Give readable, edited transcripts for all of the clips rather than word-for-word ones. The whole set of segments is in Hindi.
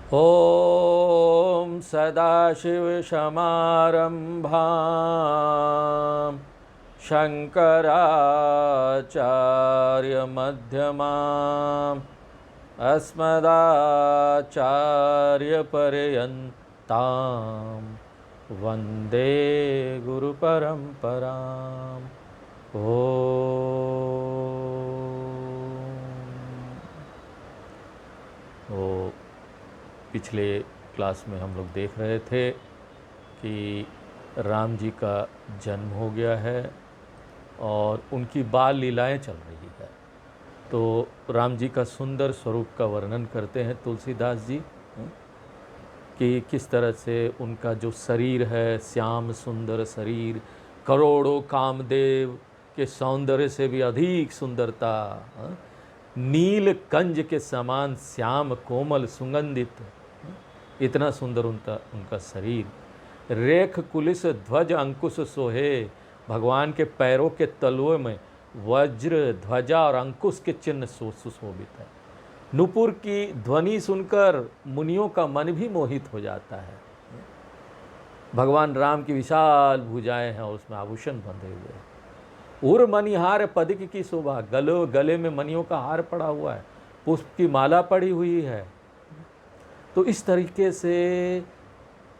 ॐ सदाशिवसमारम्भां शङ्कराचार्यमध्यमाम् अस्मदाचार्यपर्यन्तां वन्दे गुरुपरम्पराम्। ओ पिछले क्लास में हम लोग देख रहे थे कि राम जी का जन्म हो गया है और उनकी बाल लीलाएं चल रही है। तो राम जी का सुंदर स्वरूप का वर्णन करते हैं तुलसीदास जी कि किस तरह से उनका जो शरीर है, श्याम सुंदर शरीर, करोड़ों कामदेव के सौंदर्य से भी अधिक सुंदरता, नील कंज के समान श्याम कोमल सुगंधित, इतना सुंदर उनका शरीर। रेख कुलिस ध्वज अंकुश सोहे, भगवान के पैरों के तलुओं में वज्र ध्वजा और अंकुश के चिन्ह सुशोभित है। नुपुर की ध्वनि सुनकर मुनियों का मन भी मोहित हो जाता है। भगवान राम की विशाल भुजाएं हैं और उसमें आभूषण बंधे हुए हैं। उर मणिहार पदिक की शोभा, गले में मणियों का हार पड़ा हुआ है, पुष्प की माला पड़ी हुई है। तो इस तरीके से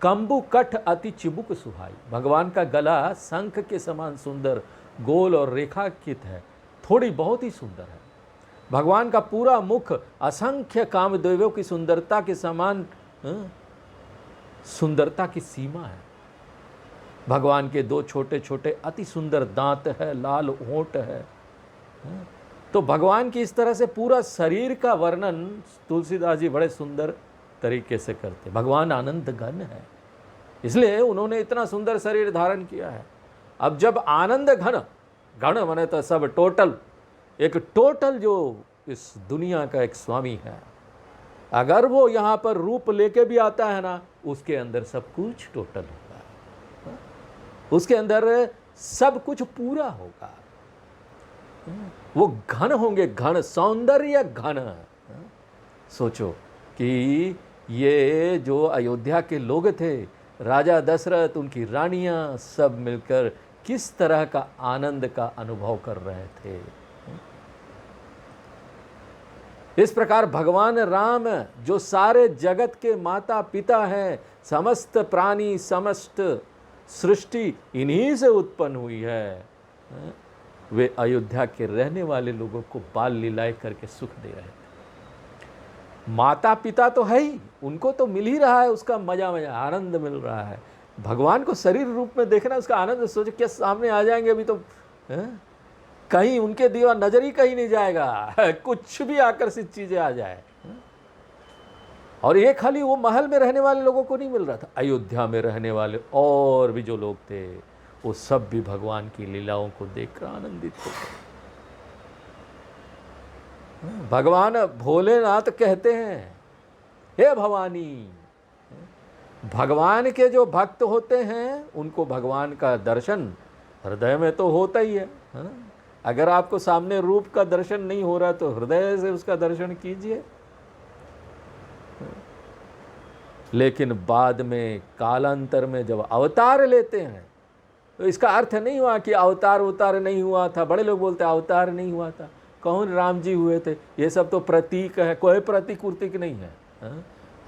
कंबु कठ अति चिबुक सुहाई, भगवान का गला शंख के समान सुंदर, गोल और रेखांकित है, थोड़ी बहुत ही सुंदर है। भगवान का पूरा मुख असंख्य कामदेवों की सुंदरता के समान सुंदरता की सीमा है। भगवान के दो छोटे छोटे अति सुंदर दांत है, लाल होंठ है। तो भगवान की इस तरह से पूरा शरीर का वर्णन तुलसीदास जी बड़े सुंदर तरीके से करते। भगवान आनंद घन है, इसलिए उन्होंने इतना सुंदर शरीर धारण किया है। अब जब आनंद घन, घन माने तो सब टोटल, एक टोटल जो इस दुनिया का एक स्वामी है, अगर वो यहाँ पर रूप लेके भी आता है ना, उसके अंदर सब कुछ टोटल होगा, उसके अंदर सब कुछ पूरा होगा। वो घन होंगे, घन सौंदर्य घन। सोचो कि ये जो अयोध्या के लोग थे, राजा दशरथ, उनकी रानियां, सब मिलकर किस तरह का आनंद का अनुभव कर रहे थे। इस प्रकार भगवान राम जो सारे जगत के माता पिता हैं, समस्त प्राणी समस्त सृष्टि इन्हीं से उत्पन्न हुई है, वे अयोध्या के रहने वाले लोगों को बाल लीलाएं करके सुख दे रहे थे। माता पिता तो है ही, उनको तो मिल ही रहा है, उसका मजा आनंद मिल रहा है। भगवान को शरीर रूप में देखना, उसका आनंद सोचो, क्या सामने आ जाएंगे अभी तो कहीं उनके दिया नजर ही कहीं नहीं जाएगा, कुछ भी आकर्षित चीजें आ जाए। और ये खाली वो महल में रहने वाले लोगों को नहीं मिल रहा था, अयोध्या में रहने वाले और भी जो लोग थे, वो सब भी भगवान की लीलाओं को देखकर आनंदित हो गए। भगवान भोलेनाथ कहते हैं, हे भवानी, भगवान के जो भक्त होते हैं उनको भगवान का दर्शन हृदय में तो होता ही है। अगर आपको सामने रूप का दर्शन नहीं हो रहा तो हृदय से उसका दर्शन कीजिए। लेकिन बाद में कालांतर में जब अवतार लेते हैं तो इसका अर्थ नहीं हुआ कि अवतार नहीं हुआ था। बड़े लोग बोलते हैं अवतार नहीं हुआ था, कौन राम जी हुए थे, ये सब तो प्रतीक है, कोई प्रतीक उर्तीक नहीं है।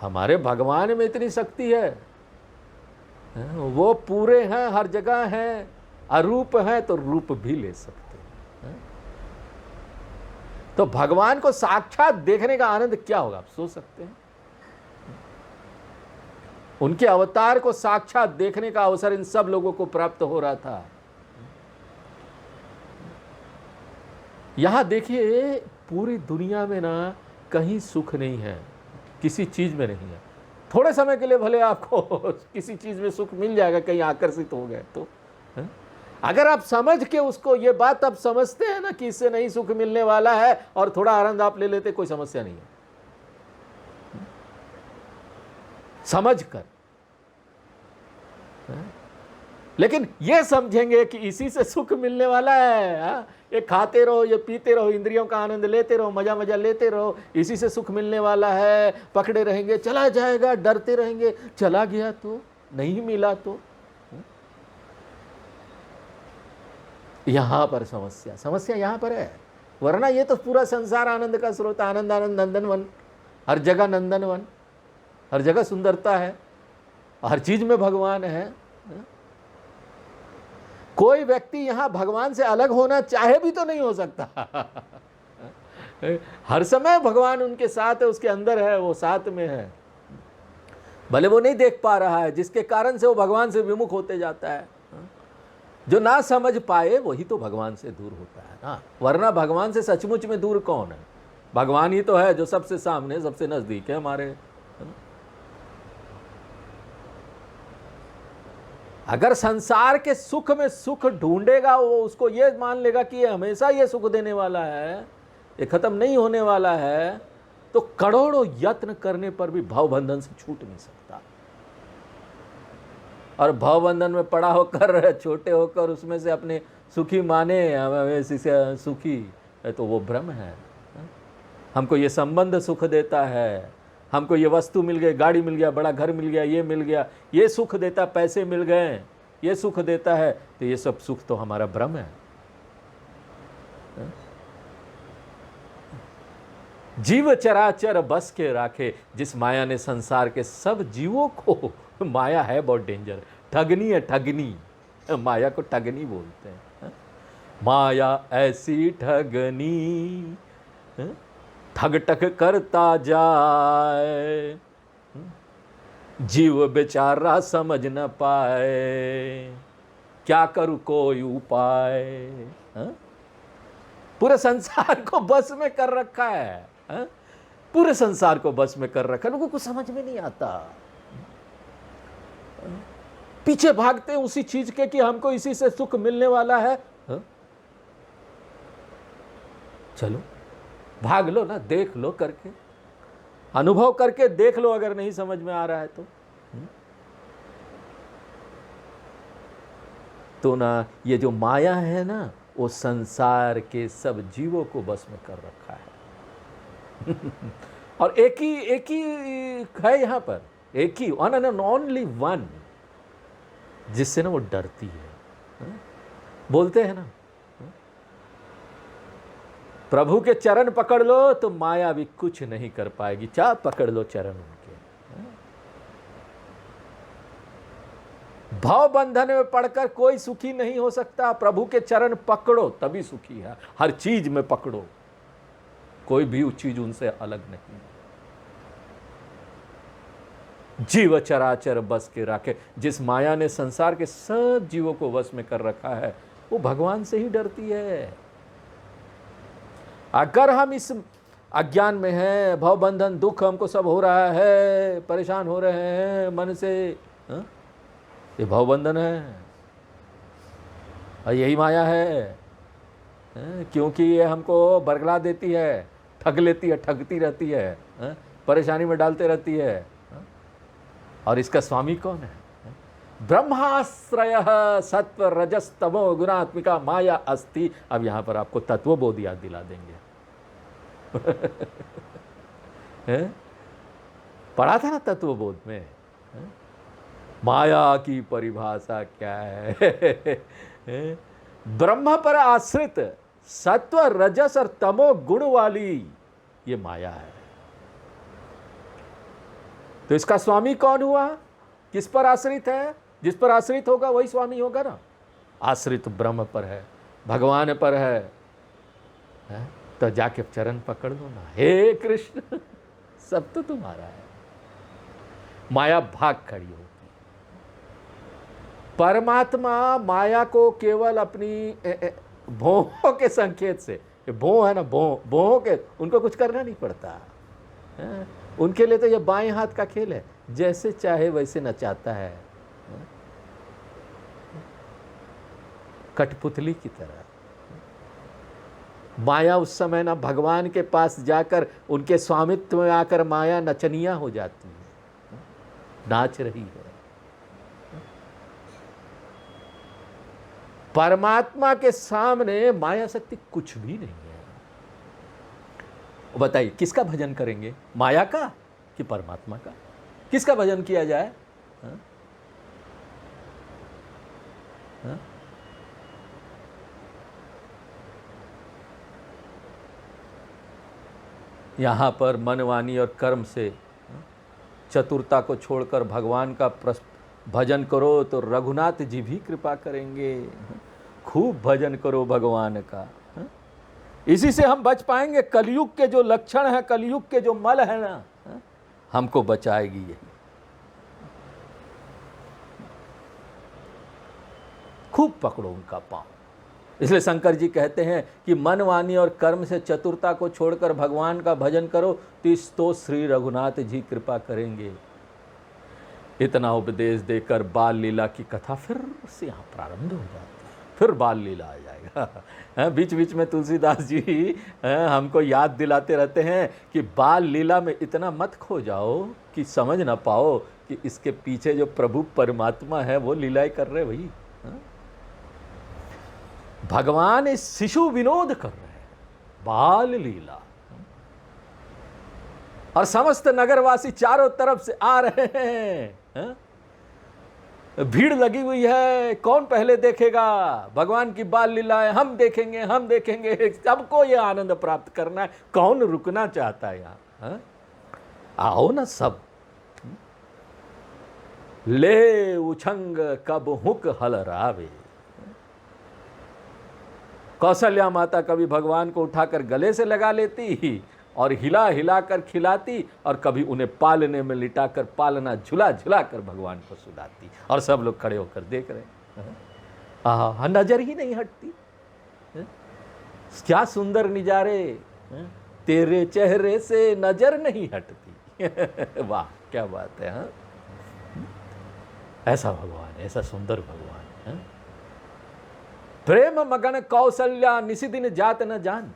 हमारे भगवान में इतनी शक्ति है, वो पूरे हैं, हर जगह हैं, अरूप है तो रूप भी ले सकते हैं। तो भगवान को साक्षात देखने का आनंद क्या होगा, आप सोच सकते हैं। उनके अवतार को साक्षात देखने का अवसर इन सब लोगों को प्राप्त हो रहा था। यहां देखिए, पूरी दुनिया में ना कहीं सुख नहीं है, किसी चीज में नहीं है। थोड़े समय के लिए भले आपको किसी चीज में सुख मिल जाएगा, कहीं आकर्षित हो गए तो, अगर आप समझ के उसको, ये बात आप समझते हैं ना कि इससे नहीं सुख मिलने वाला है और थोड़ा आनंद आप ले लेते, कोई समस्या नहीं है। समझ कर लेकिन ये समझेंगे कि इसी से सुख मिलने वाला है। हाँ? ये खाते रहो, ये पीते रहो, इंद्रियों का आनंद लेते रहो, मजा मजा लेते रहो, इसी से सुख मिलने वाला है। पकड़े रहेंगे चला जाएगा, डरते रहेंगे चला गया तो, नहीं मिला तो। यहां पर समस्या यहां पर है। वरना ये तो पूरा संसार आनंद का स्रोत, आनंद आनंद नंदनवन, हर जगह नंदनवन, हर जगह सुंदरता है, हर चीज में भगवान है। कोई व्यक्ति यहां भगवान से अलग होना चाहे भी तो नहीं हो सकता। हर समय भगवान उनके साथ है, उसके अंदर है, वो साथ में है। भले वो नहीं देख पा रहा है, जिसके कारण से वो भगवान से विमुख होते जाता है। जो ना समझ पाए वही तो भगवान से दूर होता है ना। वरना भगवान से सचमुच में दूर कौन है? भगवान ही तो है जो सबसे सामने, सबसे नजदीक है हमारे। अगर संसार के सुख में सुख ढूंढेगा, वो उसको ये मान लेगा कि ये हमेशा ये सुख देने वाला है, ये खत्म नहीं होने वाला है, तो करोड़ों यत्न करने पर भी भवबंधन से छूट नहीं सकता। और भवबंधन में पड़ा होकर, छोटे होकर उसमें से अपने सुखी माने, इसी से सुखी है, तो वो भ्रम है। हमको ये संबंध सुख देता है, हमको ये वस्तु मिल गई, गाड़ी मिल गया, बड़ा घर मिल गया, ये मिल गया, ये सुख देता, पैसे मिल गए, ये सुख देता है, तो ये सब सुख तो हमारा भ्रम है। जीव चराचर बस के राखे, जिस माया ने संसार के सब जीवों को, माया है बहुत डेंजर, ठगनी है, ठगनी, माया को ठगनी बोलते हैं। माया ऐसी ठगनी, ठग ठग करता जाए, जीव बेचारा समझ न पाए, क्या करूं कोई उपाय। पूरे संसार को बस में कर रखा है, पूरे संसार को बस में कर रखा है, लोगों को समझ में नहीं आता। पीछे भागते हैं उसी चीज के कि हमको इसी से सुख मिलने वाला है। चलो भाग लो ना, देख लो करके, अनुभव करके देख लो, अगर नहीं समझ में आ रहा है तो ना ये जो माया है ना, वो संसार के सब जीवों को बस में कर रखा है। और एक ही है यहां पर, एक ही, वन एंड ओनली वन, जिससे ना वो डरती है। बोलते हैं ना, प्रभु के चरण पकड़ लो तो माया भी कुछ नहीं कर पाएगी, चाहे पकड़ लो चरण उनके। भाव बंधन में पड़कर कोई सुखी नहीं हो सकता, प्रभु के चरण पकड़ो तभी सुखी है। हर चीज में पकड़ो, कोई भी चीज उनसे अलग नहीं। जीव चराचर बस के राखे, जिस माया ने संसार के सब जीवों को वश में कर रखा है, वो भगवान से ही डरती है। अगर हम इस अज्ञान में हैं, भव बंधन दुख हमको सब हो रहा है, परेशान हो रहे हैं मन से, ये भव बंधन है और यही माया है। क्योंकि ये हमको बरगला देती है, ठग लेती है, ठगती रहती है, परेशानी में डालते रहती है। और इसका स्वामी कौन है? ब्रह्माश्रय सत्व रजस तमो गुणात्मिका माया अस्ति। अब यहां पर आपको तत्वबोध याद दिला देंगे। पढ़ा था ना तत्वबोध में, माया की परिभाषा क्या है? ब्रह्म पर आश्रित सत्व रजस और तमो गुण वाली ये माया है। तो इसका स्वामी कौन हुआ? किस पर आश्रित है? जिस पर आश्रित होगा वही स्वामी होगा ना। आश्रित ब्रह्म पर है, भगवान पर है, तो जाके चरण पकड़ लो ना, हे कृष्ण सब तो तुम्हारा है। माया भाग खड़ी होती, परमात्मा माया को केवल अपनी भों के संकेत से, भों है ना, भों के, उनको कुछ करना नहीं पड़ता। उनके लिए तो ये बाएं हाथ का खेल है, जैसे चाहे वैसे नचाता है, कठपुतली की तरह। माया उस समय ना भगवान के पास जाकर उनके स्वामित्व में आकर माया नचनिया हो जाती है, नाच रही है। परमात्मा के सामने माया शक्ति कुछ भी नहीं है। बताइए किसका भजन करेंगे, माया का कि परमात्मा का? किसका भजन किया जाए? हा? हा? यहाँ पर मन, वाणी और कर्म से चतुरता को छोड़कर भगवान का भजन करो तो रघुनाथ जी भी कृपा करेंगे। खूब भजन करो भगवान का, इसी से हम बच पाएंगे। कलयुग के जो लक्षण है, कलयुग के जो मल है ना, हमको बचाएगी यही। खूब पकड़ो उनका पांव। इसलिए शंकर जी कहते हैं कि मन, वाणी और कर्म से चतुरता को छोड़कर भगवान का भजन करो तो श्री रघुनाथ जी कृपा करेंगे। इतना उपदेश देकर बाल लीला की कथा फिर से यहाँ प्रारंभ हो जाती है। फिर बाल लीला आ जाएगा। बीच बीच में तुलसीदास जी हमको याद दिलाते रहते हैं कि बाल लीला में इतना मत खो जाओ कि समझ ना पाओ कि इसके पीछे जो प्रभु परमात्मा है वो लीलाएं कर रहे भाई। भगवान इस शिशु विनोद कर रहे हैं, बाल लीला। और समस्त नगरवासी चारों तरफ से आ रहे हैं, भीड़ लगी हुई है। कौन पहले देखेगा भगवान की बाल लीलाएं? हम देखेंगे, हम देखेंगे। सबको ये आनंद प्राप्त करना है। कौन रुकना चाहता है यहाँ? आओ ना सब। ले उछंग कब हुक हल रावे। कौशल्या माता कभी भगवान को उठाकर गले से लगा लेती और हिला हिला कर खिलाती, और कभी उन्हें पालने में लिटाकर पालना झुला झुला कर भगवान को सुलाती, और सब लोग खड़े होकर देख रहे हैं। नजर ही नहीं हटती। क्या सुंदर नजारे, तेरे चेहरे से नजर नहीं हटती। वाह क्या बात है। हाँ, ऐसा भगवान, ऐसा सुंदर भगवान। प्रेम मगन कौशल्या निशिदिन जात न जान।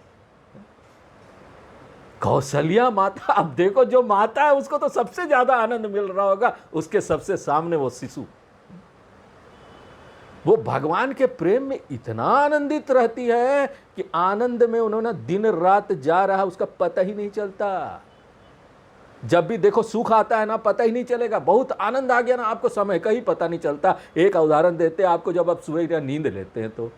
कौशल्या माता, अब देखो जो माता है उसको तो सबसे ज्यादा आनंद मिल रहा होगा, उसके सबसे सामने वो शिशु, वो भगवान के प्रेम में इतना आनंदित रहती है कि आनंद में उन्होंने दिन रात जा रहा उसका पता ही नहीं चलता। जब भी देखो सुख आता है ना, पता ही नहीं चलेगा। बहुत आनंद आ गया ना, आपको समय का ही पता नहीं चलता। एक उदाहरण देते हैं आपको, जब आप सुबह नींद लेते हैं तो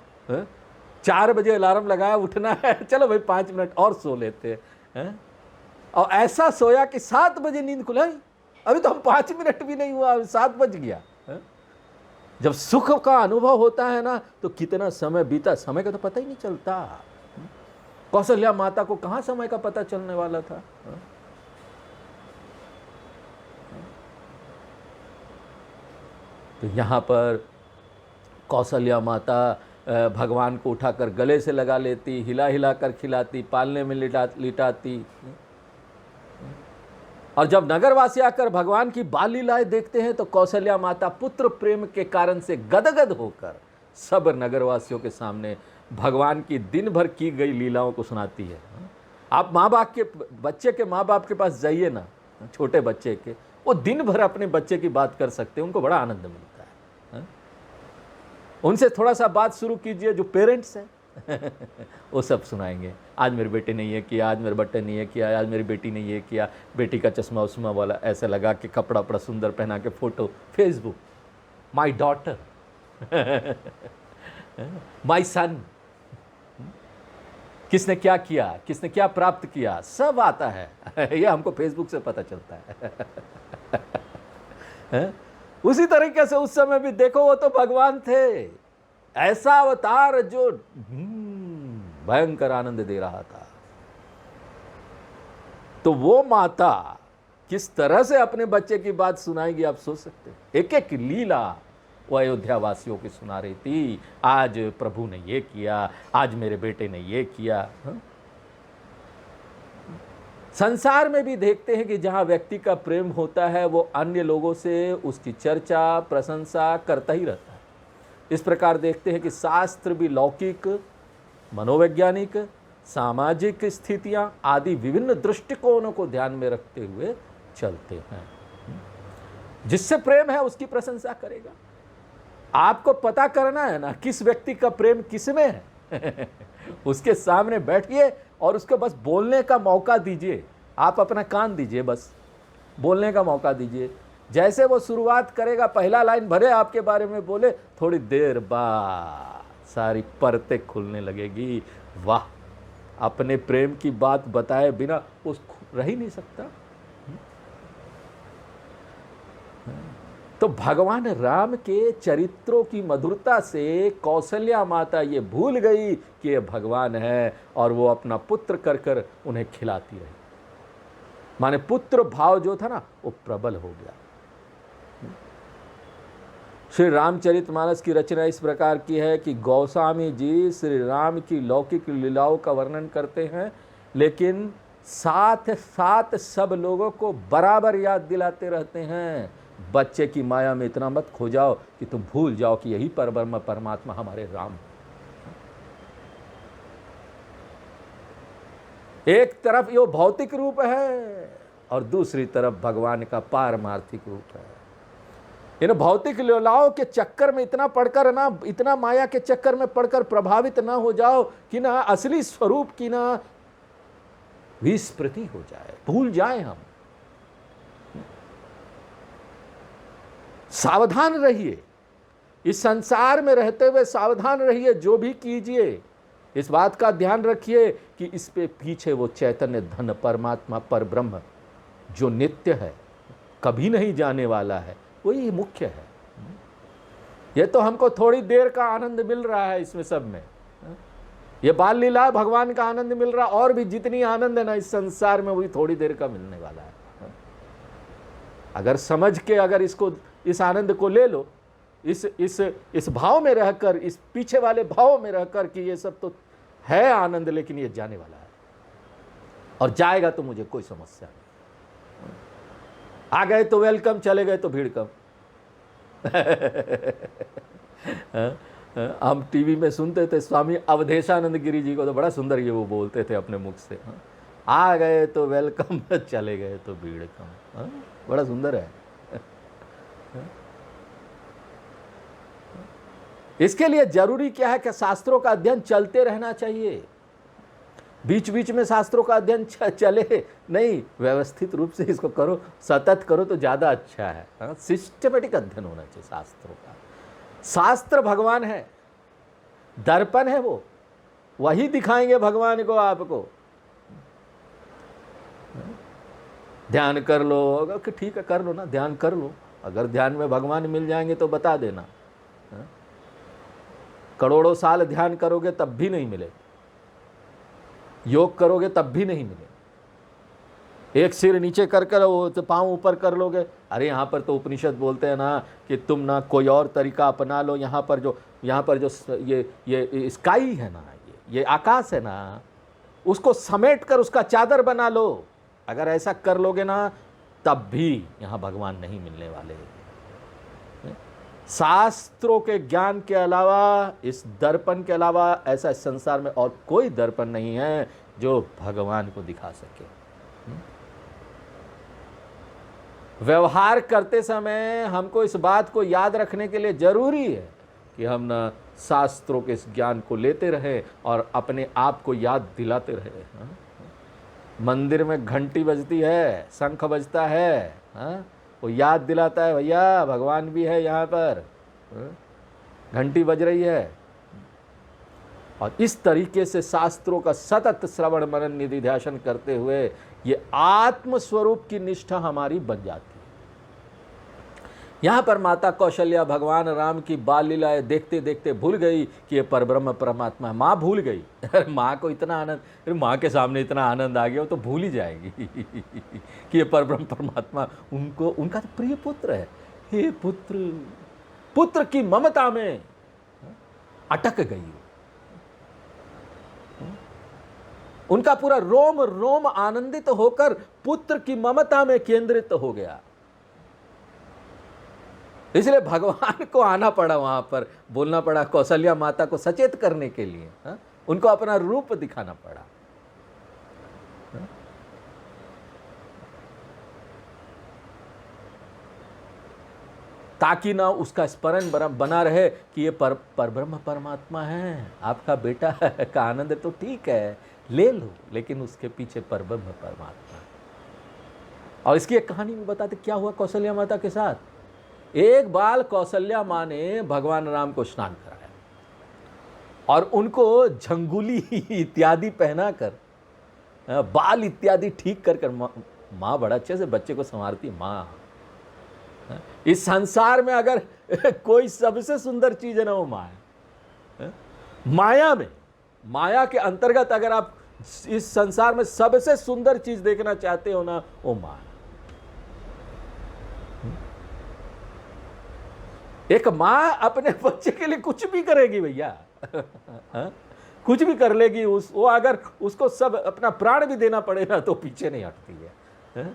4 बजे अलार्म लगाया, उठना है, चलो भाई 5 मिनट और सो लेते हैं, और ऐसा सोया कि 7 बजे नींद खुलाई। अभी तो हम 5 मिनट भी नहीं हुआ, 7 बज गया। जब सुख का अनुभव होता है ना तो कितना समय बीता, समय का तो पता ही नहीं चलता। कौशल्या माता को कहां समय का पता चलने वाला था। तो यहां पर कौशल्या माता भगवान को उठाकर गले से लगा लेती, हिला हिला कर खिलाती, पालने में लिटाती। और जब नगरवासी आकर भगवान की बाल लीलाएं देखते हैं तो कौशल्या माता पुत्र प्रेम के कारण से गदगद होकर सब नगरवासियों के सामने भगवान की दिन भर की गई लीलाओं को सुनाती है। आप माँ बाप के, बच्चे के माँ बाप के पास जाइए ना, छोटे बच्चे के, वो दिन भर अपने बच्चे की बात कर सकते हैं, उनको बड़ा आनंद मिलता है। उनसे थोड़ा सा बात शुरू कीजिए, जो पेरेंट्स हैं वो सब सुनाएंगे। आज मेरे बेटे ने ये किया, आज मेरे बेटे ने ये किया, आज मेरी बेटी ने ये किया। बेटी का चश्मा उस्मा वाला ऐसे लगा के, कपड़ा बड़ा सुंदर पहना के, फोटो फेसबुक, माई डॉटर, माई सन, किसने क्या किया, किसने क्या प्राप्त किया, सब आता है। ये हमको फेसबुक से पता चलता है। उसी तरीके से उस समय भी देखो, वो तो भगवान थे, ऐसा अवतार जो भयंकर आनंद दे रहा था। तो वो माता किस तरह से अपने बच्चे की बात सुनाएगी, आप सोच सकते हैं। एक एक लीला वो अयोध्या वासियों की सुना रही थी। आज प्रभु ने ये किया, आज मेरे बेटे ने ये किया। संसार में भी देखते हैं कि जहाँ व्यक्ति का प्रेम होता है वो अन्य लोगों से उसकी चर्चा, प्रशंसा करता ही रहता है। इस प्रकार देखते हैं कि शास्त्र भी लौकिक, मनोवैज्ञानिक, सामाजिक स्थितियां आदि विभिन्न दृष्टिकोणों को ध्यान में रखते हुए चलते हैं। जिससे प्रेम है उसकी प्रशंसा करेगा। आपको पता करना है ना किस व्यक्ति का प्रेम किस में है उसके सामने बैठिए और उसको बस बोलने का मौका दीजिए। आप अपना कान दीजिए, बस बोलने का मौका दीजिए। जैसे वो शुरुआत करेगा, पहला लाइन भरे आपके बारे में बोले, थोड़ी देर बाद सारी परतें खुलने लगेगी। वाह, अपने प्रेम की बात बताए बिना वो रह ही नहीं सकता। तो भगवान राम के चरित्रों की मधुरता से कौशल्या माता ये भूल गई कि ये भगवान है, और वो अपना पुत्र कर कर उन्हें खिलाती रही। माने पुत्र भाव जो था ना वो प्रबल हो गया। श्री रामचरितमानस की रचना इस प्रकार की है कि गोस्वामी जी श्री राम की लौकिक लीलाओं का वर्णन करते हैं, लेकिन साथ साथ सब लोगों को बराबर याद दिलाते रहते हैं, बच्चे की माया में इतना मत खो जाओ कि तुम भूल जाओ कि यही परब्रह्म परमात्मा हमारे राम। एक तरफ ये भौतिक रूप है और दूसरी तरफ भगवान का पारमार्थिक रूप है। इन भौतिक लीलाओं के चक्कर में इतना पढ़कर ना, इतना माया के चक्कर में पढ़कर प्रभावित ना हो जाओ कि ना असली स्वरूप की ना विस्मृति हो जाए, भूल जाए हम। सावधान रहिए, इस संसार में रहते हुए सावधान रहिए। जो भी कीजिए इस बात का ध्यान रखिए कि इस पे पीछे वो चैतन्य धन परमात्मा पर ब्रह्म जो नित्य है, कभी नहीं जाने वाला है, वही मुख्य है। ये तो हमको थोड़ी देर का आनंद मिल रहा है इसमें सब में, ये बाल लीला भगवान का आनंद मिल रहा, और भी जितनी आनंद है ना इस संसार में वही थोड़ी देर का मिलने वाला है। अगर समझ के अगर इसको, इस आनंद को ले लो, इस भाव में रहकर, इस पीछे वाले भाव में रहकर कि ये सब तो है आनंद, लेकिन ये जाने वाला है और जाएगा तो मुझे कोई समस्या नहीं। आ गए तो वेलकम, चले गए तो भीड़ कम। हम टीवी में सुनते थे स्वामी अवधेशानंद गिरी जी को, तो बड़ा सुंदर ये वो बोलते थे अपने मुख से, आ गए तो वेलकम, चले गए तो भीड़ कम। बड़ा सुंदर है। इसके लिए जरूरी क्या है कि शास्त्रों का अध्ययन चलते रहना चाहिए। बीच बीच में शास्त्रों का अध्ययन चले नहीं, व्यवस्थित रूप से इसको करो, सतत करो तो ज़्यादा अच्छा है। सिस्टमेटिक अध्ययन होना चाहिए शास्त्रों का। शास्त्र भगवान है, दर्पण है, वो वही दिखाएंगे भगवान को आपको। ध्यान कर लो कि ठीक है, कर लो ना, ध्यान कर लो। अगर ध्यान में भगवान मिल जाएंगे तो बता देना। करोड़ों साल ध्यान करोगे तब भी नहीं मिले, योग करोगे तब भी नहीं मिले। एक सिर नीचे कर कर वो तो पाँव ऊपर कर लोगे, अरे यहाँ पर तो उपनिषद बोलते हैं ना कि तुम ना कोई और तरीका अपना लो। यहाँ पर जो ये स्काई है ना, ये आकाश है ना, उसको समेट कर उसका चादर बना लो। अगर ऐसा कर लोगे ना तब भी यहाँ भगवान नहीं मिलने वाले। शास्त्रों के ज्ञान के अलावा, इस दर्पण के अलावा ऐसा इस संसार में और कोई दर्पण नहीं है जो भगवान को दिखा सके। व्यवहार करते समय हमको इस बात को याद रखने के लिए जरूरी है कि हम ना शास्त्रों के इस ज्ञान को लेते रहें और अपने आप को याद दिलाते रहें। मंदिर में घंटी बजती है, शंख बजता है, वो याद दिलाता है भैया भगवान भी है यहाँ पर, घंटी बज रही है। और इस तरीके से शास्त्रों का सतत श्रवण मनन निधिध्यासन करते हुए ये आत्म स्वरूप की निष्ठा हमारी बन जाती है। यहाँ पर माता कौशल्या भगवान राम की बाल लीलाएं देखते देखते भूल गई कि ये परब्रह्म परमात्मा है। माँ भूल गई। अरे माँ को इतना आनंद, माँ के सामने इतना आनंद आ गया वो तो भूल ही जाएगी कि ये परब्रह्म परमात्मा उनको, उनका तो प्रिय पुत्र है। हे पुत्र, पुत्र की ममता में अटक गई। उनका पूरा रोम रोम आनंदित होकर पुत्र की ममता में केंद्रित हो गया। इसलिए भगवान को आना पड़ा, वहां पर बोलना पड़ा, कौशल्या माता को सचेत करने के लिए। उनको अपना रूप दिखाना पड़ा। ताकि ना उसका स्मरण बना रहे कि ये परब्रह्म परमात्मा है, आपका बेटा का आनंद तो ठीक है, ले लो, लेकिन उसके पीछे परब्रह्म परमात्मा है। और इसकी एक कहानी भी बताते क्या हुआ कौशल्या माता के साथ। एक बार कौशल्या माँ ने भगवान राम को स्नान कराया और उनको झंगुली इत्यादि पहनाकर, बाल इत्यादि ठीक कर माँ बड़ा अच्छे से बच्चे को संवारती माँ। इस संसार में अगर कोई सबसे सुंदर चीज है ना, वो माँ है। माया में, माया के अंतर्गत अगर आप इस संसार में सबसे सुंदर चीज देखना चाहते हो ना, वो माँ है। एक माँ अपने बच्चे के लिए कुछ भी करेगी भैया, कुछ भी कर लेगी। वो अगर उसको सब अपना प्राण भी देना पड़े ना तो पीछे नहीं हटती है।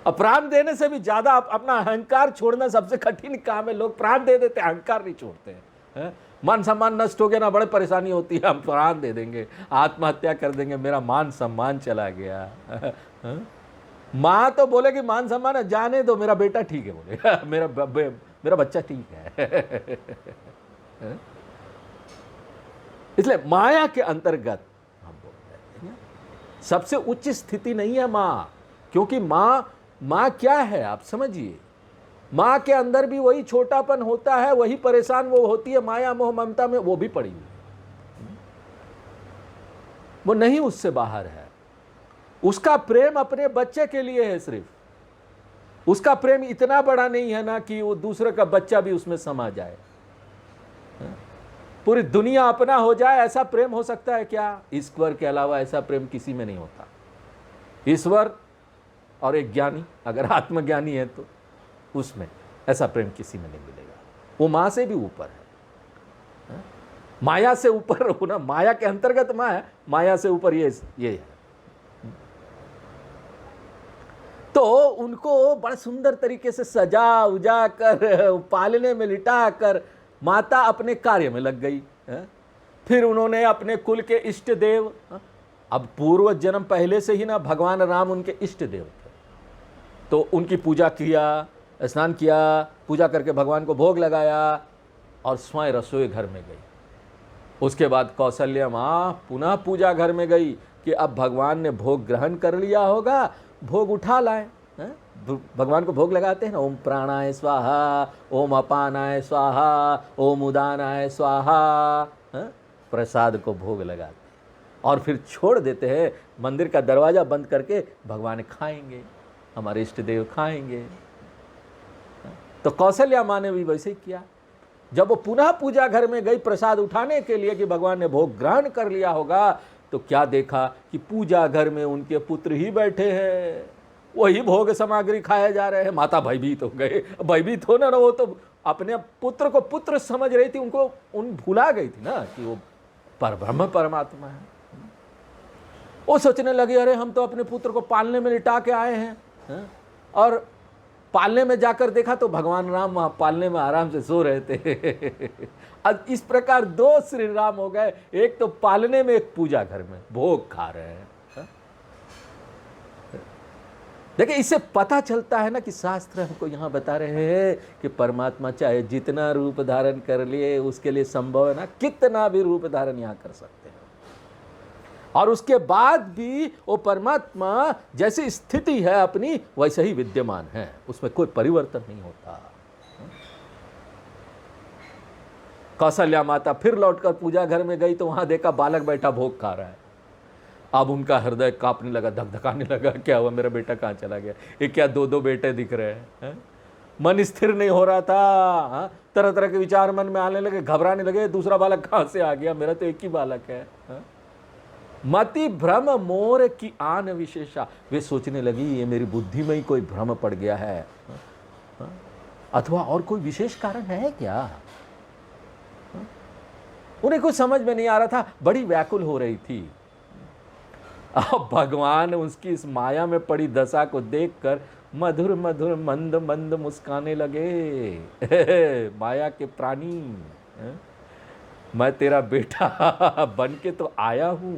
और प्राण देने से भी ज्यादा अपना अहंकार छोड़ना सबसे कठिन काम है। लोग प्राण दे देते, अहंकार नहीं छोड़ते हैं। मान सम्मान नष्ट हो गया ना, बड़े परेशानी होती है, हम प्राण दे देंगे, आत्महत्या कर देंगे, मेरा मान सम्मान चला गया। माँ तो बोलेगी मान सम्मान है, जाने दो, मेरा बेटा ठीक है, बोले मेरा बच्चा ठीक है। इसलिए माया के अंतर्गत हम बोल रहे हैं सबसे उच्च स्थिति नहीं है माँ, क्योंकि माँ क्या है आप समझिए। माँ के अंदर भी वही छोटापन होता है, वही परेशान वो होती है, माया मोह ममता में वो भी पड़ी हुई, वो नहीं उससे बाहर है। उसका प्रेम अपने बच्चे के लिए है सिर्फ। उसका प्रेम इतना बड़ा नहीं है ना कि वो दूसरे का बच्चा भी उसमें समा जाए, पूरी दुनिया अपना हो जाए, ऐसा प्रेम हो सकता है क्या? ईश्वर के अलावा ऐसा प्रेम किसी में नहीं होता। ईश्वर और एक ज्ञानी, अगर आत्मज्ञानी है तो उसमें ऐसा प्रेम किसी में नहीं मिलेगा। वो माँ से भी ऊपर है, माया से ऊपर हो ना, माया के अंतर्गत माँ है, माया से ऊपर ये है। तो उनको बड़ा सुंदर तरीके से सजा उजा कर, पालने में लिटा कर माता अपने कार्य में लग गई। फिर उन्होंने अपने कुल के इष्ट देव, अब पूर्व जन्म पहले से ही ना भगवान राम उनके इष्ट देव थे, तो उनकी पूजा किया, स्नान किया, पूजा करके भगवान को भोग लगाया और स्वयं रसोई घर में गई। उसके बाद कौशल्या माँ पुनः पूजा घर में गई कि अब भगवान ने भोग ग्रहण कर लिया होगा, भोग उठा लाए। भगवान को भोग लगाते हैं ना, ओम प्राणाय स्वाहा, ओम अपानाय स्वाहा, ओम उदानाय स्वाहा, प्रसाद को भोग लगाते हैं और फिर छोड़ देते हैं। मंदिर का दरवाजा बंद करके भगवान खाएंगे, हमारे इष्ट देव खाएंगे। तो कौशल्या माँ ने भी वैसे ही किया। जब वो पुनः पूजा घर में गई प्रसाद उठाने के लिए कि भगवान ने भोग ग्रहण कर लिया होगा, तो क्या देखा कि पूजा घर में उनके पुत्र ही बैठे हैं, वही भोग सामग्री खाए जा रहे हैं। माता भयभीत हो गए, भयभीत होना ना, वो तो अपने पुत्र को पुत्र समझ रही थी, उनको भुला गई थी ना कि वो परब्रह्म परमात्मा है। वो सोचने लगे अरे हम तो अपने पुत्र को पालने में लिटा के आए हैं, और पालने में जाकर देखा तो भगवान राम वहां पालने में आराम से सो रहे थे। अब इस प्रकार दो श्री राम हो गए, एक तो पालने में, एक पूजा घर में भोग खा रहे हैं। देखिए इससे पता चलता है ना कि शास्त्र हमको यहाँ बता रहे हैं कि परमात्मा चाहे जितना रूप धारण कर लिए, उसके लिए संभव है ना कितना भी रूप धारण यहाँ कर सकते हैं, और उसके बाद भी वो परमात्मा जैसी स्थिति है अपनी वैसे ही विद्यमान है, उसमें कोई परिवर्तन नहीं होता। कौशल्या माता फिर लौटकर पूजा घर में गई तो वहां देखा बालक बैठा भोग खा रहा है। अब उनका हृदय कांपने लगा, धकधकाने लगा, क्या हुआ, मेरा बेटा कहाँ चला गया? ये क्या दो दो बेटे दिख रहे हैं? मन स्थिर नहीं हो रहा था, तरह तरह के विचार मन में आने लगे, घबराने लगे, दूसरा बालक कहाँ से आ गया, मेरा तो एक ही बालक है। मति भ्रम मोर की आन विशेषा, वे सोचने लगी ये मेरी बुद्धि में ही कोई भ्रम पड़ गया है, अथवा और कोई विशेष कारण है क्या? उन्हें कुछ समझ में नहीं आ रहा था, बड़ी व्याकुल हो रही थी। अब भगवान उसकी इस माया में पड़ी दशा को देखकर मधुर मधुर मंद मंद मुस्काने लगे। माया के प्राणी, मैं तेरा बेटा बन के तो आया हूं,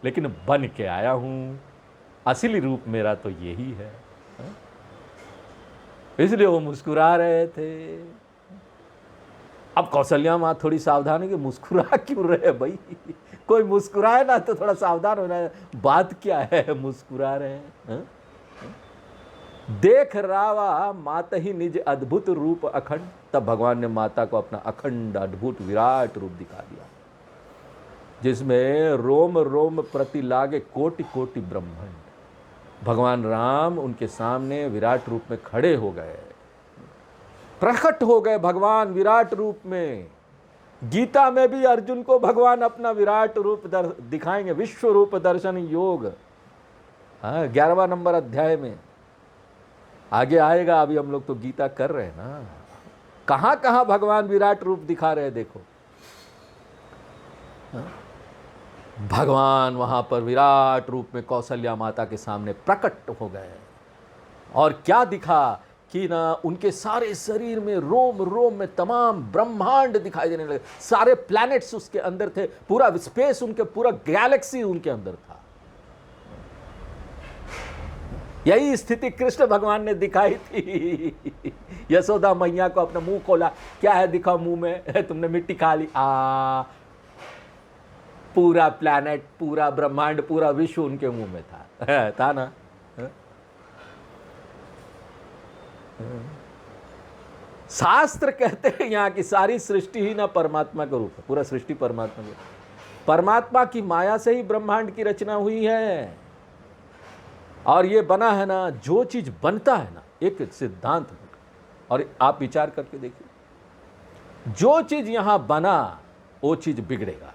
लेकिन बन के आया हूं, असली रूप मेरा तो यही है। इसलिए वो मुस्कुरा रहे थे। अब कौशल्या माँ थोड़ी सावधान है कि मुस्कुरा क्यों रहे भाई, कोई मुस्कुराए ना तो थोड़ा सावधान होना है, बात क्या है मुस्कुरा रहे हैं। देख रावा माता ही निज अद्भुत रूप अखंड, तब भगवान ने माता को अपना अखंड अद्भुत विराट रूप दिखा दिया, जिसमें रोम रोम प्रति लागे कोटि कोटि ब्रह्मांड। भगवान राम उनके सामने विराट रूप में खड़े हो गए, प्रकट हो गए भगवान विराट रूप में। गीता में भी अर्जुन को भगवान अपना विराट रूप दिखाएंगे, विश्व रूप दर्शन योग, 11वां नंबर अध्याय में आगे आएगा। अभी हम लोग तो गीता कर रहे हैं ना, कहां कहां भगवान विराट रूप दिखा रहे हैं देखो। भगवान वहां पर विराट रूप में कौशल्या माता के सामने प्रकट हो गए, और क्या दिखा कि ना उनके सारे शरीर में रोम रोम में तमाम ब्रह्मांड दिखाई देने लगे, सारे प्लैनेट्स उसके अंदर थे, पूरा स्पेस उनके, पूरा गैलेक्सी उनके अंदर था। यही स्थिति कृष्ण भगवान ने दिखाई थी। यशोदा मैया को अपना मुंह खोला, क्या है दिखा मुंह में, तुमने मिट्टी खा ली। पूरा प्लैनेट, पूरा ब्रह्मांड, पूरा विश्व उनके मुंह में था ना। शास्त्र कहते हैं यहां की सारी सृष्टि ही ना परमात्मा का रूप है, पूरा सृष्टि परमात्मा का, परमात्मा की माया से ही ब्रह्मांड की रचना हुई है। और ये बना है ना, जो चीज बनता है ना, एक सिद्धांत, और आप विचार करके देखिए, जो चीज यहां बना वो चीज बिगड़ेगा।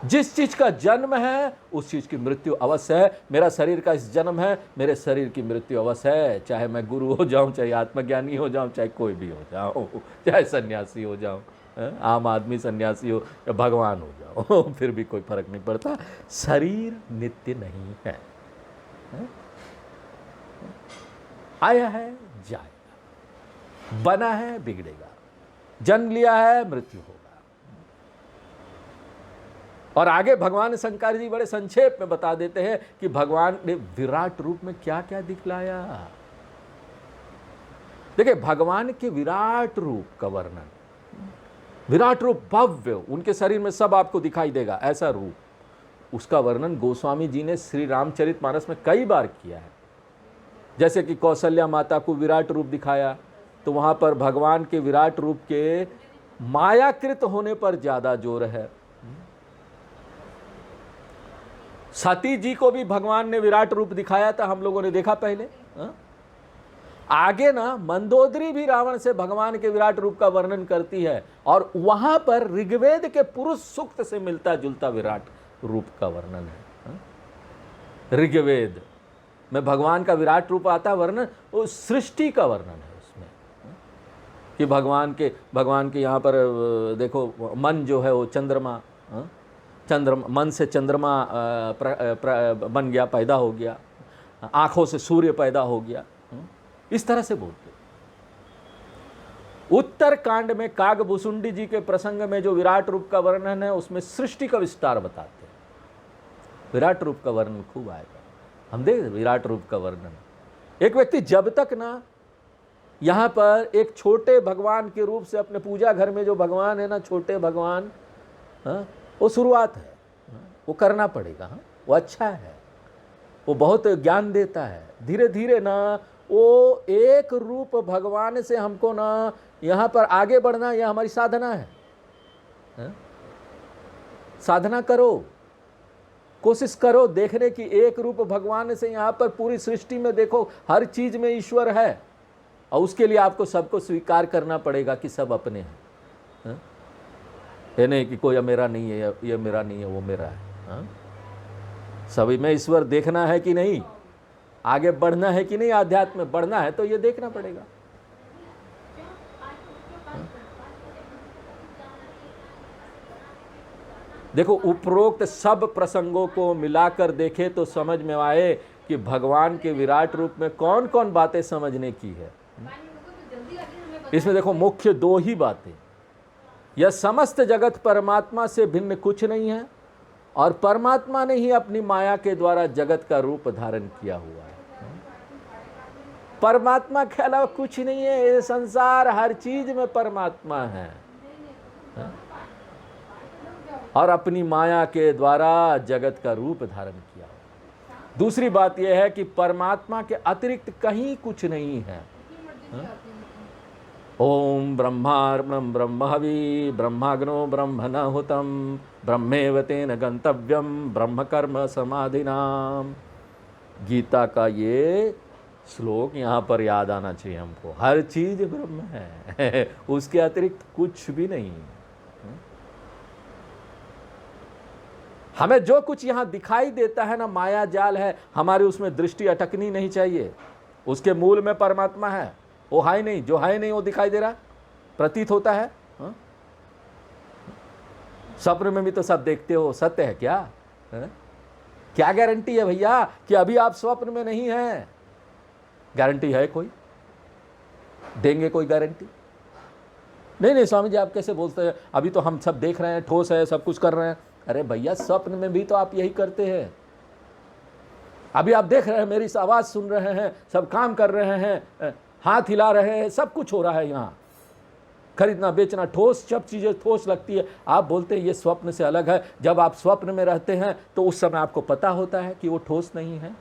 जिस चीज का जन्म है उस चीज की मृत्यु अवश्य है। मेरा शरीर का इस जन्म है, मेरे शरीर की मृत्यु अवश्य है, चाहे मैं गुरु हो जाऊं, चाहे आत्मज्ञानी हो जाऊं, चाहे कोई भी हो जाऊं, चाहे सन्यासी हो जाऊं, आम आदमी सन्यासी हो या भगवान हो जाओ, फिर भी कोई फर्क नहीं पड़ता। शरीर नित्य नहीं है, आया है जाएगा, बना है बिगड़ेगा, जन्म लिया है मृत्यु होगा। और आगे भगवान शंकर जी बड़े संक्षेप में बता देते हैं कि भगवान ने विराट रूप में क्या क्या दिखलाया। देखिए भगवान के विराट रूप का वर्णन, विराट रूप भव्य, उनके शरीर में सब आपको दिखाई देगा ऐसा रूप, उसका वर्णन गोस्वामी जी ने श्री रामचरितमानस में कई बार किया है। जैसे कि कौशल्या माता को विराट रूप दिखाया, तो वहां पर भगवान के विराट रूप के मायाकृत होने पर ज्यादा जोर है। सती जी को भी भगवान ने विराट रूप दिखाया था, हम लोगों ने देखा पहले। आगे ना मंदोदरी भी रावण से भगवान के विराट रूप का वर्णन करती है, और वहां पर ऋग्वेद के पुरुष सूक्त से मिलता जुलता विराट रूप का वर्णन है। ऋग्वेद में भगवान का विराट रूप आता वर्णन, वो सृष्टि का वर्णन है उसमें, कि भगवान के यहाँ पर देखो, मन जो है वो चंद्रमा, मन से चंद्रमा बन गया, पैदा हो गया, आंखों से सूर्य पैदा हो गया, इस तरह से बोलते। उत्तर कांड में कागभुसुंडी जी के प्रसंग में जो विराट रूप का वर्णन है, उसमें सृष्टि का विस्तार बताते हैं। विराट रूप का वर्णन खूब आएगा, हम देख विराट रूप का वर्णन। एक व्यक्ति जब तक ना यहाँ पर एक छोटे भगवान के रूप से, अपने पूजा घर में जो भगवान है ना, छोटे भगवान, वो शुरुआत है, वो करना पड़ेगा। वो अच्छा है, वो बहुत ज्ञान देता है। धीरे धीरे ना वो एक रूप भगवान से हमको ना यहाँ पर आगे बढ़ना, यह हमारी साधना है। साधना करो, कोशिश करो देखने की एक रूप भगवान से यहाँ पर पूरी सृष्टि में देखो, हर चीज में ईश्वर है, और उसके लिए आपको सबको स्वीकार करना पड़ेगा कि सब अपने हैं। ये नहीं कि कोई मेरा नहीं है, ये मेरा नहीं है, वो मेरा है। सभी में ईश्वर देखना है कि नहीं, आगे बढ़ना है कि नहीं, आध्यात्म में बढ़ना है तो ये देखना पड़ेगा। देखो उपरोक्त सब प्रसंगों को मिलाकर देखे तो समझ में आए कि भगवान के विराट रूप में कौन कौन बातें समझने की है। इसमें देखो मुख्य दो ही बातें, यह समस्त जगत परमात्मा से भिन्न कुछ नहीं है, और परमात्मा ने ही अपनी माया के द्वारा जगत का रूप धारण किया हुआ है। परमात्मा के अलावा कुछ नहीं है। ये संसार हर चीज में परमात्मा है, और अपनी माया के द्वारा जगत का रूप धारण किया। दूसरी बात यह है कि परमात्मा के अतिरिक्त कहीं कुछ नहीं है। ओम ब्रह्मार्पणं ब्रह्महवि ब्रह्माग्नो ब्रह्मणाहुतं ब्रह्मेव तेन गंतव्यम ब्रह्म कर्म समाधिनाम। गीता का ये श्लोक यहाँ पर याद आना चाहिए हमको। हर चीज ब्रह्म है, उसके अतिरिक्त कुछ भी नहीं। हमें जो कुछ यहाँ दिखाई देता है ना, माया जाल है, हमारी उसमें दृष्टि अटकनी नहीं चाहिए। उसके मूल में परमात्मा है, वो है नहीं, जो है नहीं वो दिखाई दे रहा, प्रतीत होता है। स्वप्न में भी तो सब देखते हो, सत्य है क्या? क्या गारंटी है भैया कि अभी आप स्वप्न में नहीं हैं? गारंटी है कोई? देंगे कोई गारंटी? नहीं स्वामी जी आप कैसे बोलते हैं, अभी तो हम सब देख रहे हैं, ठोस है, सब कुछ कर रहे हैं। अरे भैया स्वप्न में भी तो आप यही करते हैं। अभी आप देख रहे हैं, मेरी आवाज सुन रहे हैं, सब काम कर रहे हैं, हाथ हिला रहे हैं, सब कुछ हो रहा है। यहाँ खरीदना बेचना ठोस, सब चीजें ठोस लगती है। आप बोलते हैं ये स्वप्न से अलग है। जब आप स्वप्न में रहते हैं तो उस समय आपको पता होता है कि वो ठोस नहीं है।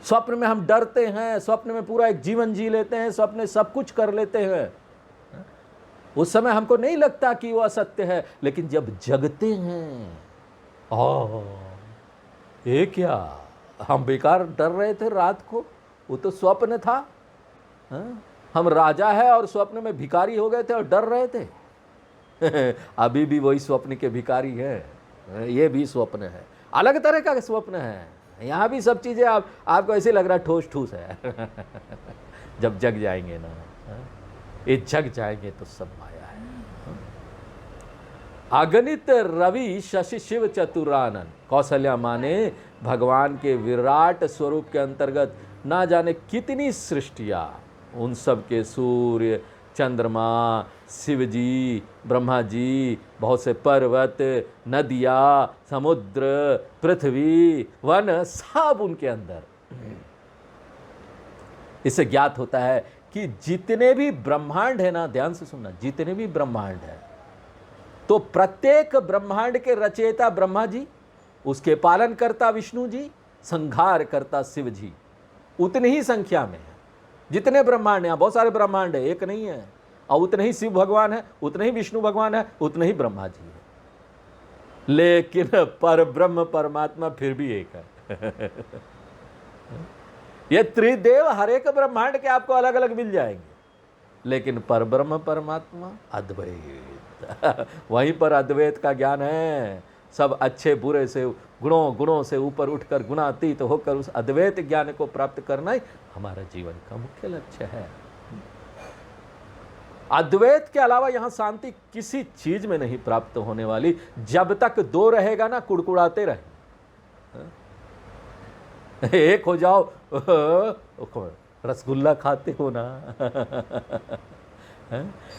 स्वप्न में हम डरते हैं, स्वप्न में पूरा एक जीवन जी लेते हैं, स्वप्न में सब कुछ कर लेते हैं। उस समय हमको नहीं लगता कि वो असत्य है, लेकिन जब जगते हैं, ये क्या, हम बेकार डर रहे थे रात को, वो तो स्वप्न था। हम राजा है और स्वप्न में भिखारी हो गए थे और डर रहे थे। अभी भी वही स्वप्न के भिखारी है, ये भी स्वप्न है, अलग तरह का स्वप्न है। यहाँ भी सब चीजें आपको ऐसे लग रहा है ठोस ठूस है। जब जग जाएंगे ना, ये जग जाएंगे तो सब माया है। अगणित रवि शशि शिव चतुरानन। कौशल्या माने भगवान के विराट स्वरूप के अंतर्गत ना जाने कितनी सृष्टियां, उन सब के सूर्य, चंद्रमा, शिव जी, ब्रह्मा जी, बहुत से पर्वत, नदियाँ, समुद्र, पृथ्वी, वन, सब उनके अंदर। इससे ज्ञात होता है कि जितने भी ब्रह्मांड है ना, ध्यान से सुनना, जितने भी ब्रह्मांड है, तो प्रत्येक ब्रह्मांड के रचयिता ब्रह्मा जी, उसके पालन करता विष्णु जी, संहार करता शिव जी, उतनी ही संख्या में है। जितने ब्रह्मांड हैं, बहुत सारे ब्रह्मांड है, एक नहीं है, और उतने ही शिव भगवान है, उतने ही विष्णु भगवान है, उतने ही ब्रह्मा जी है। लेकिन पर ब्रह्म परमात्मा फिर भी एक है। ये त्रिदेव हर एक ब्रह्मांड के आपको अलग अलग मिल जाएंगे, लेकिन पर ब्रह्म परमात्मा अद्वैत। वहीं पर अद्वैत का ज्ञान है। सब अच्छे बुरे से, गुणों से ऊपर उठकर गुणातीत होकर उस अद्वैत ज्ञान को प्राप्त करना ही हमारा जीवन का मुख्य लक्ष्य है। अद्वैत के अलावा यहां शांति किसी चीज में नहीं प्राप्त होने वाली। जब तक दो रहेगा ना, कुड़कुड़ाते रहे। एक हो जाओ, रसगुल्ला खाते हो ना।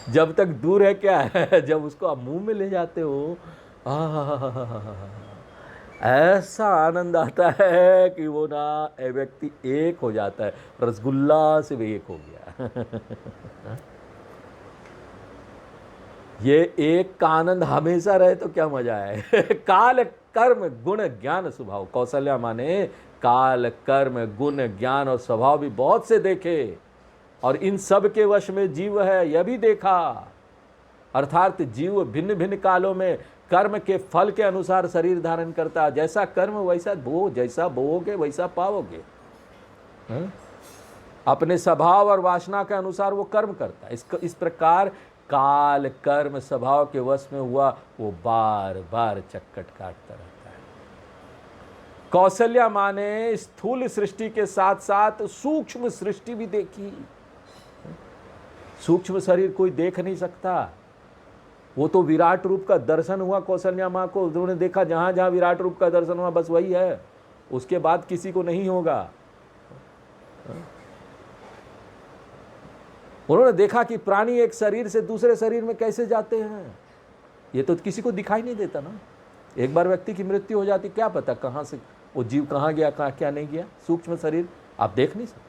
जब तक दूर है क्या है, जब उसको आप मुंह में ले जाते हो, ऐसा आनंद आता है कि वो ना व्यक्ति एक हो जाता है, रसगुल्ला से भी एक हो गया। ये एक का आनंद हमेशा रहे तो क्या मजा है। काल कर्म गुण ज्ञान स्वभाव। कौशल्या माने काल कर्म गुण ज्ञान और स्वभाव भी बहुत से देखे, और इन सब के वश में जीव है, यह भी देखा। अर्थात जीव भिन्न भिन्न कालों में कर्म के फल के अनुसार शरीर धारण करता। जैसा कर्म वैसा बो, जैसा बोओगे वैसा पाओगे। अपने स्वभाव और वासना के अनुसार वो कर्म करता। इस प्रकार काल कर्म स्वभाव के वश में हुआ, वो बार बार चक्कर काटता रहता है। कौशल्या माने स्थूल सृष्टि के साथ साथ सूक्ष्म सृष्टि भी देखी। सूक्ष्म शरीर कोई देख नहीं सकता, वो तो विराट रूप का दर्शन हुआ कौशल्या माँ को। उन्होंने देखा जहां जहां विराट रूप का दर्शन हुआ, बस वही है, उसके बाद किसी को नहीं होगा। उन्होंने देखा कि प्राणी एक शरीर से दूसरे शरीर में कैसे जाते हैं, ये तो किसी को दिखाई नहीं देता ना। एक बार व्यक्ति की मृत्यु हो जाती, क्या पता कहाँ से वो जीव कहाँ गया, कहाँ क्या नहीं गया। सूक्ष्म शरीर आप देख नहीं सकते।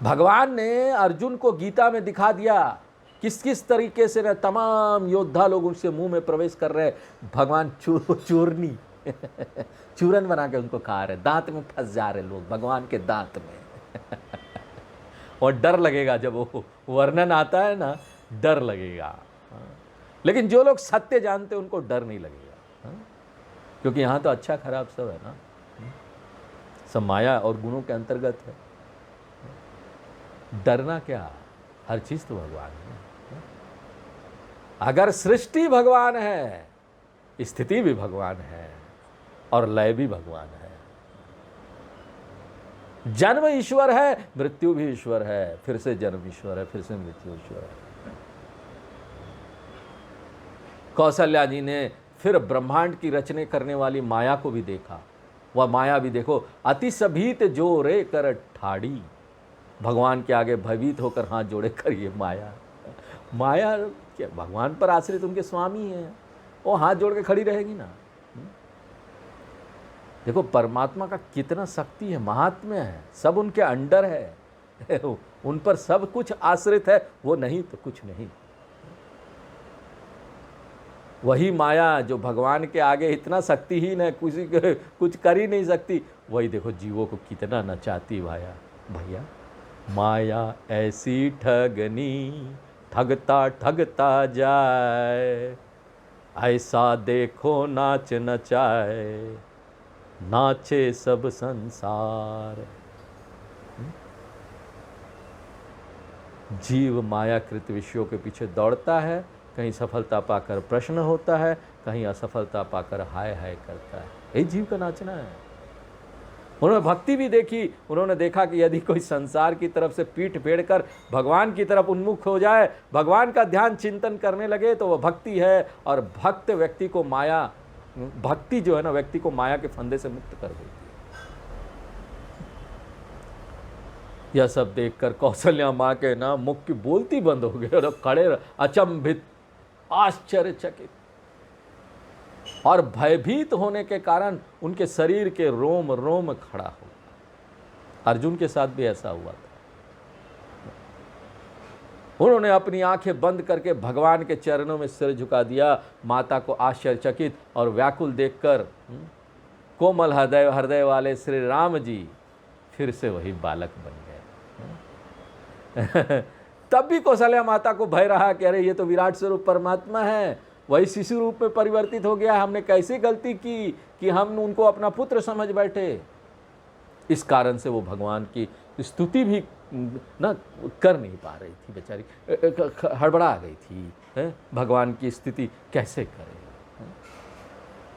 भगवान ने अर्जुन को गीता में दिखा दिया किस किस तरीके से ना तमाम योद्धा लोग उनसे मुंह में प्रवेश कर रहे, भगवान चूरनी चूरन बना के उनको खा रहे, दांत में फंस जा रहे लोग भगवान के दांत में और डर लगेगा जब वो वर्णन आता है ना, डर लगेगा। लेकिन जो लोग सत्य जानते हैं उनको डर नहीं लगेगा, क्योंकि यहाँ तो अच्छा खराब सब है ना, सब माया और गुणों के अंतर्गत है। डरना क्या, हर चीज तो भगवान है। अगर सृष्टि भगवान है, स्थिति भी भगवान है और लय भी भगवान है, जन्म ईश्वर है, मृत्यु भी ईश्वर है, फिर से जन्म ईश्वर है, फिर से मृत्यु ईश्वर है। कौशल्या जी ने फिर ब्रह्मांड की रचने करने वाली माया को भी देखा। वह माया भी देखो, अति सभीत जोरे कर ठाड़ी, भगवान के आगे भयभीत होकर हाथ जोड़े कर, ये माया माया क्या भगवान पर आश्रित उनके स्वामी हैं, वो हाथ जोड़ के खड़ी रहेगी ना। देखो परमात्मा का कितना शक्ति है, महात्म्य है, सब उनके अंडर है उन पर सब कुछ आश्रित है, वो नहीं तो कुछ नहीं। वही माया जो भगवान के आगे इतना शक्तिहीन है, किसी के कुछ कर ही नहीं सकती, वही देखो जीवों को कितना नचाती भैया। माया ऐसी ठगनी, ठगता ठगता जाए, ऐसा देखो नाच नचाए, नाचे सब संसार। जीव मायाकृत विषयों के पीछे दौड़ता है, कहीं सफलता पाकर प्रश्न होता है, कहीं असफलता पाकर हाय हाय करता है। यही जीव का नाचना है। उन्होंने भक्ति भी देखी, उन्होंने देखा कि यदि कोई संसार की तरफ से पीठ फेर कर भगवान की तरफ उन्मुख हो जाए, भगवान का ध्यान चिंतन करने लगे, तो वह भक्ति है। और भक्त व्यक्ति को माया, भक्ति जो है ना, व्यक्ति को माया के फंदे से मुक्त कर देती है। यह सब देखकर कौशल्या माँ के ना मुख की बोलती बंद हो गई और खड़े अचंभित, आश्चर्यचकित और भयभीत होने के कारण उनके शरीर के रोम रोम खड़ा हो। अर्जुन के साथ भी ऐसा हुआ था। उन्होंने अपनी आंखें बंद करके भगवान के चरणों में सिर झुका दिया। माता को आश्चर्यचकित और व्याकुल देखकर कोमल हृदय वाले श्री राम जी फिर से वही बालक बन गए। तब भी कौशल्या माता को भय रहा कि अरे ये तो विराट स्वरूप परमात्मा है, वही शिशु रूप में परिवर्तित हो गया, हमने कैसी गलती की कि हम उनको अपना पुत्र समझ बैठे। इस कारण से वो भगवान की स्तुति भी ना कर नहीं पा रही थी, बेचारी हड़बड़ा गई थी। भगवान की स्तुति कैसे करे।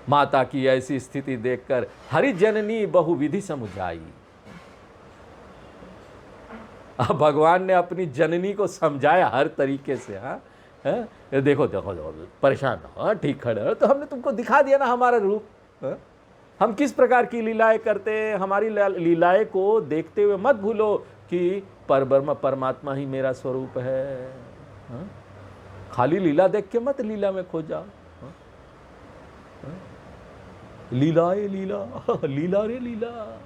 माता की ऐसी स्थिति देखकर हरि जननी बहुविधि समुझाई। अब भगवान ने अपनी जननी को समझाया हर तरीके से। देखो देखो देखो, परेशान हो, ठीक खड़े हो, तो हमने तुमको दिखा दिया ना हमारा रूप, हम किस प्रकार की लीलाएं करते हैं। हमारी लीलाएं को देखते हुए मत भूलो कि परब्रह्म परमात्मा ही मेरा स्वरूप है। खाली लीला देख के मत लीला में खो जाओ। लीलाए लीला, लीला रे लीला,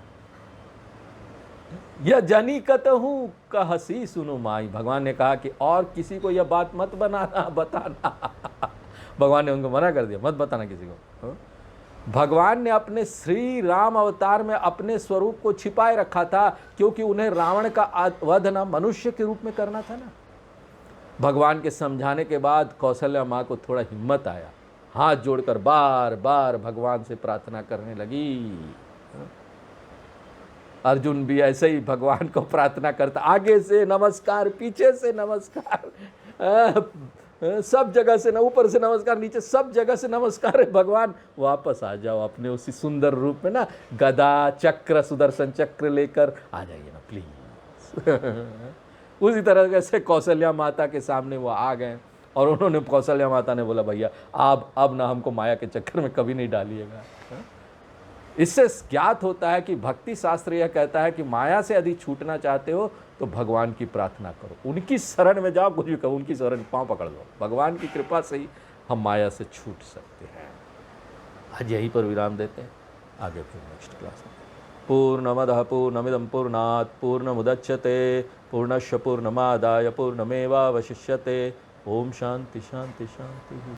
यह जनी कहूँ का हंसी सुनो माई। भगवान ने कहा कि और किसी को यह बात मत बताना। भगवान ने उनको मना कर दिया, मत बताना किसी को। भगवान ने अपने श्री राम अवतार में अपने स्वरूप को छिपाए रखा था, क्योंकि उन्हें रावण का वध ना मनुष्य के रूप में करना था ना। भगवान के समझाने के बाद कौशल्या माँ को थोड़ा हिम्मत आया, हाथ जोड़कर बार बार भगवान से प्रार्थना करने लगी। अर्जुन भी ऐसे ही भगवान को प्रार्थना करता, आगे से नमस्कार, पीछे से नमस्कार, सब जगह से, ऊपर से नमस्कार, नीचे सब जगह से नमस्कार है। भगवान वापस आ जाओ अपने उसी सुंदर रूप में ना, गदा चक्र सुदर्शन चक्र लेकर आ जाइए ना प्लीज। उसी तरह से कौशल्या माता के सामने वो आ गए और उन्होंने, कौशल्या माता ने बोला भैया आप अब ना हमको माया के चक्कर में कभी नहीं डालिएगा। इससे ज्ञात होता है कि भक्ति शास्त्र यह कहता है कि माया से यदि छूटना चाहते हो तो भगवान की प्रार्थना करो, उनकी शरण में जाओ, कुछ भी कहो, उनकी शरण पांव पकड़ लो। भगवान की कृपा से ही हम माया से छूट सकते हैं। आज यहीं पर विराम देते हैं, आगे फिर नेक्स्ट क्लास में। पूर्णमदः पूर्णमिदं पूर्णात् पूर्णमुदच्यते पूर्णस्य पूर्णमादाय पूर्णमेवावशिष्यते। ओम शांति शांति शांति।